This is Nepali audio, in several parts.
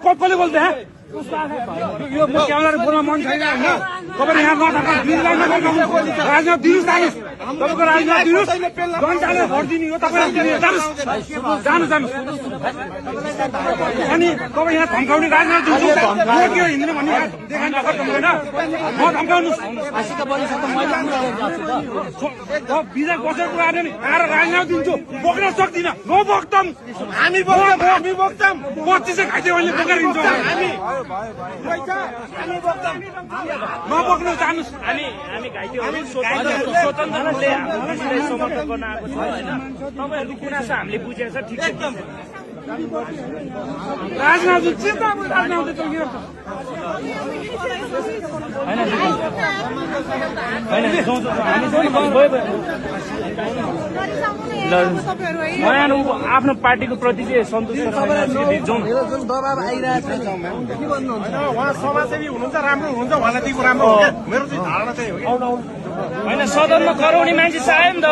कसले बोल्दै यो म क्यामेरा बोल्न मन छैन होइन तपाईँ यहाँ राजनाथ दिनुहोस् तपाईँको राजनाथ दिनुहोस् जनताले भोट दिने हो तपाईँ जानुहोस् अनि तपाईँ यहाँ धम्काउने राजनाथ दिन्छु हिँड्ने भन्ने देखाउनु सक्दैन म धम्काउनुहोस् बिजा बसेको आएर नि आएर राजनाथ दिन्छु बोक्न सक्दिनँ नबोक्छौँ हामी बोक्छौँ 25 घाइते अहिले बोकेर हिँड्छौँ नबोक्नु जानुहोस् हामी घाइतेहरू स्वतन्त्र रूपले हाम्रो समर्थन गर्न आएको छ होइन तपाईँहरूको गुनासो हामीले बुझेको छ ठिक छ राजनाथ चिन्ता राजनाथ आफ्नो पार्टीको प्रति चाहिँ सन्तुष्ट दबाब आइरहेको छ उहाँ समाजसेवी हुनुहुन्छ राम्रो हुनुहुन्छ उहाँलाई दिएको राम्रो हो मेरो चाहिँ धारणा चाहिँ हो होइन सदनमा कराउने मान्छे चाहियो नि त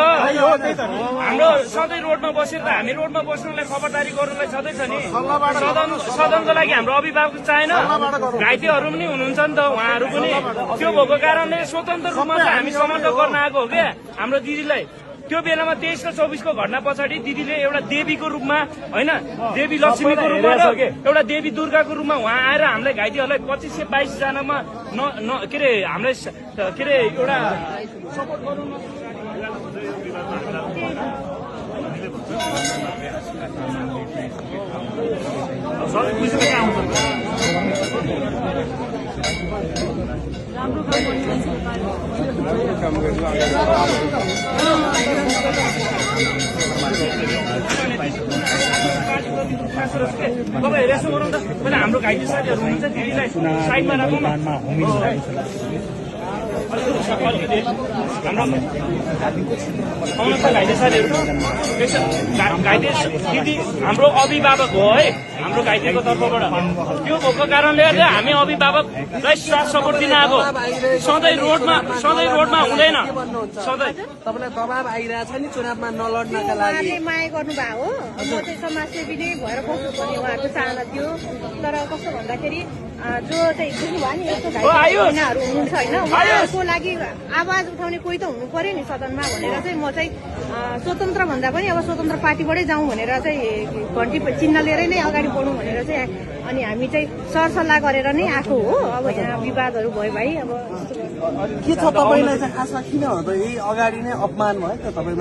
हाम्रो सधैँ रोडमा बसेर त हामी रोडमा बस्नुलाई खबरदारी गर्नुलाई छँदैछ नि सदनको लागि हाम्रो अभिभावक चाहिएन घाइतेहरू पनि हुनुहुन्छ नि त उहाँहरू पनि त्यो भएको कारणले स्वतन्त्र रूपमा चाहिँ हामी समर्थन गर्न आएको हो क्या हाम्रो दिदीलाई त्यो बेलामा 23 र 24 को घटना पछाडि दिदीले एउटा देवीको रूपमा होइन देवी लक्ष्मीको रूपमा र एउटा देवी दुर्गाको रूपमा उहाँ आएर हामीलाई घाइतेहरूलाई 2522 जनामा के अरे हामीलाई के अरे एउटा सपोर्ट गर्नु तपाईँ यसो गरौँ त पहिला हाम्रो घाइते साथीहरू हुनुहुन्छ दिदीलाई साइडमा राखौँ न हाम्रो घाइते साथीहरू घाइते दिदी हाम्रो अभिभावक हो है हाम्रो घाइतेको तर्फबाट त्यो भएको कारणले चाहिँ हामी अभिभावकलाई साथ सपोर्ट दिन आएको सधैँ रोडमा हुँदैन सधैँ तपाईँलाई दबाब आइरहेछ नि चुनावमा नलड्नका लागि माया गर्नु भएको हो म चाहिँ समाजसेवी नै भएर बस्नुपर्ने उहाँहरूको चाहना थियो तर कस्तो भन्दाखेरि जो चाहिँ बुझ्नुभयो नि यस्तो घाइतेहरू हुनुहुन्छ होइन उहाँहरूको लागि आवाज उठाउने कोही त हुनु पर्यो नि सदनमा भनेर चाहिँ म चाहिँ स्वतन्त्र भन्दा पनि अब स्वतन्त्र पार्टीबाटै जाउँ भनेर चाहिँ घन्टी चिन्ह लिएरै नै अगाडि बढौँ भनेर चाहिँ अनि हामी चाहिँ सरसल्लाह गरेर नै आएको हो अब यहाँ विवादहरू भयो भाइ अब के छ तपाईँलाई चाहिँ खासमा किन हो त यही अगाडि नै अपमान भयो त तपाईँ